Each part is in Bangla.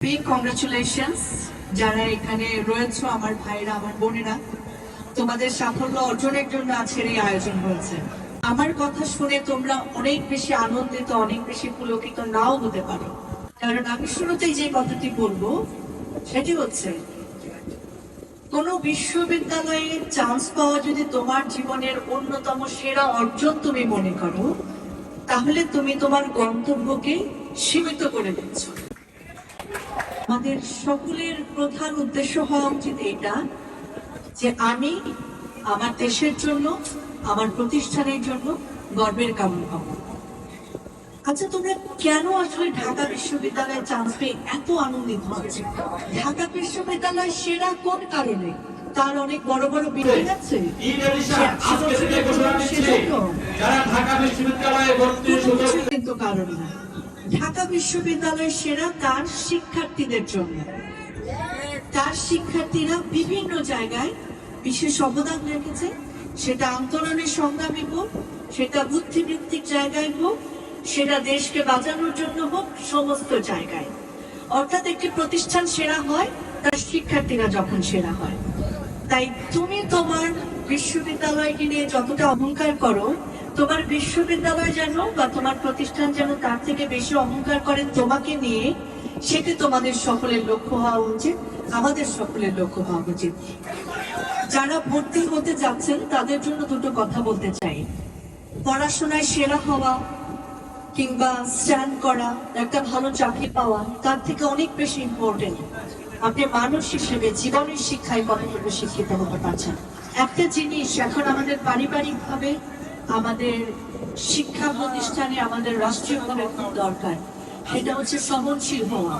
বিগ কংগ্রাচুলেশনস যারা এখানে রয়েছে, আমার ভাইরা, আমার বোনেরা, তোমাদের সাফল্য অর্জনের জন্য আজকের এই আয়োজন হয়েছে। আমার কথা শুনে তোমরা অনেক বেশি আনন্দিত, অনেক বেশি পুলকিত নাও হতে পারো, কারণ আমি শুরুতেই যে কথাটি বলবো সেটি হচ্ছে, কোনো বিশ্ববিদ্যালয়ে চান্স পাওয়া যদি তোমার জীবনের অন্যতম সেরা অর্জন তুমি মনে করো, তাহলে তুমি তোমার গন্তব্যকে সীমিত করে দিচ্ছ। আমাদের সকলের প্রধান উদ্দেশ্য হওয়া উচিত এটা যে আমি আমার দেশের জন্য, আমার প্রতিষ্ঠানের জন্য গর্বের কারণ হব। আচ্ছা, তোমরা কেন আসলে ঢাকা বিশ্ববিদ্যালয়ে চান্স পেয়ে এত আনন্দিত হচ্ছে? ঢাকা বিশ্ববিদ্যালয় সেরা কোন কারণে? তার অনেক বড় বড় বিষয় আছে। কিন্তু কারণ না, ঢাকা বিশ্ববিদ্যালয় সেরা তার শিক্ষার্থীদের জন্য। তার শিক্ষার্থীরা বিভিন্ন জায়গায় বিশেষ অবদান রেখেছে, সেটা আন্দোলনের সংগ্রামী হোক, সেটা বুদ্ধিবৃত্তিক জায়গায় হোক, সেটা দেশকে বাঁচানোর জন্য হোক, সমস্ত জায়গায়। অর্থাৎ একটি প্রতিষ্ঠান সেরা হয় তার শিক্ষার্থীরা যখন সেরা হয়। তাই তুমি তোমার বিশ্ববিদ্যালয়কে নিয়ে যতটা অহংকার করো, তোমার বিশ্ববিদ্যালয় যেন বা তোমার প্রতিষ্ঠান যেন তার থেকে বেশি অহংকার করে তোমাকে নিয়ে, সেটি তোমাদের সকলের লক্ষ্য হওয়া উচিত, আমাদের সকলের লক্ষ্য হওয়া উচিত। যারা ভর্তি হতে যাচ্ছেন তাদের জন্য দুটো কথা বলতে চাই। পড়াশোনায় সেরা হওয়া কিংবা স্ট্যান্ড করা, একটা ভালো চাকরি পাওয়া, তার থেকে অনেক বেশি ইম্পর্টেন্ট আপনি মানুষ হিসেবে জীবনের শিক্ষায় কতটুকু শিক্ষিত হতে পারছেন। একটা জিনিস এখন আমাদের পারিবারিক ভাবে, আমাদের শিক্ষা প্রতিষ্ঠানে, আমাদের রাষ্ট্রীয়ভাবে খুব দরকার, সেটা হচ্ছে সহনশীল হওয়া,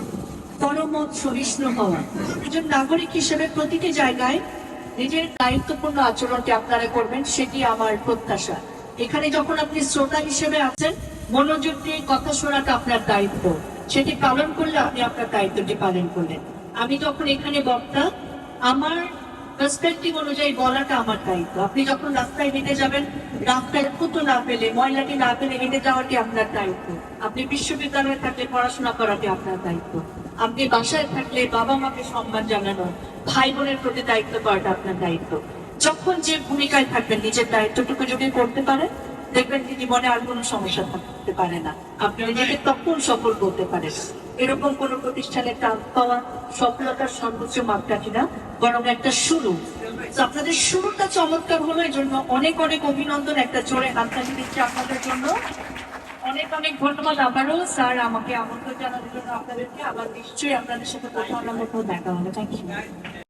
পরমত সহিষ্ণু হওয়া। একজন নাগরিক হিসেবে প্রতিটি জায়গায় নিজের দায়িত্বপূর্ণ আচরণটি আপনারা করবেন, সেটি আমার প্রত্যাশা। এখানে যখন আপনি শ্রোতা হিসেবে আছেন, মনোযোগ দিয়ে কথা শোনাটা আপনার দায়িত্ব, সেটি পালন করলে আপনি আপনার দায়িত্বটি পালন করলেন। আমি যখন এখানে বক্তা, আমার পার্সপেক্টিভ অনুযায়ী বলাটা আমার দায়িত্ব। আপনি যখন রাস্তায় হেঁটে যাবেন, রাস্তায় ফুটো না পেলে, ময়লাটি না পেলে হেঁটে যাওয়াটি আপনার দায়িত্ব। আপনি বিশ্ববিদ্যালয়ে থাকলে পড়াশোনা করাটি আপনার দায়িত্ব। আপনি বাসায় থাকলে বাবা মাকে সম্মান জানানো, ভাই বোনের প্রতি দায়িত্ব করাটা আপনার দায়িত্ব। যখন যে ভূমিকায় থাকবেন, নিজের দায়িত্বটুকু যদি করতে পারেন, দেখবেন যে জীবনে আর কোনো সমস্যা থাকতে পারে না, আপনি নিজেকে তখন সফল করতে পারেন। এরকম কোন প্রতিষ্ঠানে চান্স পাওয়া সফলতার সর্বোচ্চ মাপকাঠি না, বরং একটা শুরু। আপনাদের শুরুটা চমৎকার হলো, এই জন্য অনেক অনেক অভিনন্দন। একটা জোরে হাততালি দিচ্ছি আপনাদের জন্য। অনেক অনেক ধন্যবাদ আবারও স্যার আমাকে আমন্ত্রণ জানানোর জন্য। আপনাদেরকে আবার নিশ্চয়ই আপনাদের সাথে কোথাও না কোথাও দেখা হবে। Thank you.